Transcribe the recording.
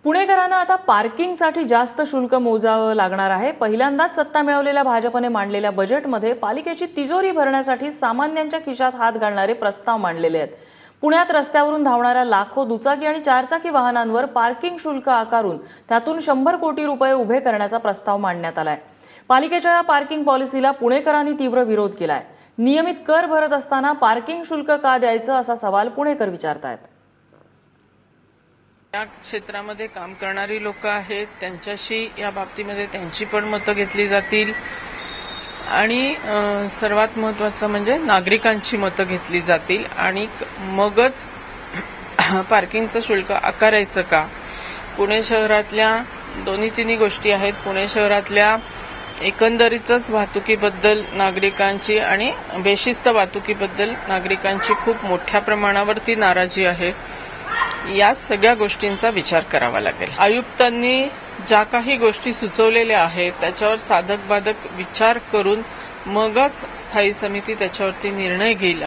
पुणेकरांना आता पार्किंगसाठी जास्त शुल्क मोजावं लागणार आहे। पहिल्यांदाच सत्ता मिळवलेल्या भाजपने मांडलेल्या बजेटमध्ये पालिकेची तिजोरी भरण्यासाठी सामान्यांच्या खिशात हात घालणारे प्रस्ताव मांडलेले आहेत। पुण्यात रस्त्यावरून धावणाऱ्या लाखो दुचाकी आणि चारचाकी वाहनांवर पार्किंग शुल्क आकारून त्यातून 100 कोटी रुपये उभे करण्याचा प्रस्ताव मांडण्यात आलाय। पालिकेच्या या पार्किंग पॉलिसीला पुणेकरांनी तीव्र विरोध केलाय। नियमित कर भरत असताना पार्किंग शुल्क का द्यायचं असा सवाल पुणेकर विचारतायत। या क्षेत्रामध्ये काम करणारी लोक आहेत, त्यांच्याशी या बाबतीमध्ये त्यांची पण मतं घेतली जातील आणि सर्वात महत्त्वाचं म्हणजे नागरिकांची मतं घेतली जातील आणि मगच पार्किंगचं शुल्क आकारायचं का। पुणे शहरातल्या दोन्ही तिन्ही गोष्टी आहेत। पुणे शहरातल्या एकंदरीतच वाहतुकीबद्दल नागरिकांची आणि बेशिस्त वाहतुकीबद्दल नागरिकांची खूप मोठ्या प्रमाणावरती नाराजी आहे। या सगळ्या गोष्टींचा विचार करावा लागेल। आयुक्तांनी ज्या काही गोष्टी सुचवलेल्या आहेत त्याच्यावर साधक बाधक विचार करून मगच स्थायी समिती त्याच्यावरती निर्णय घेईल।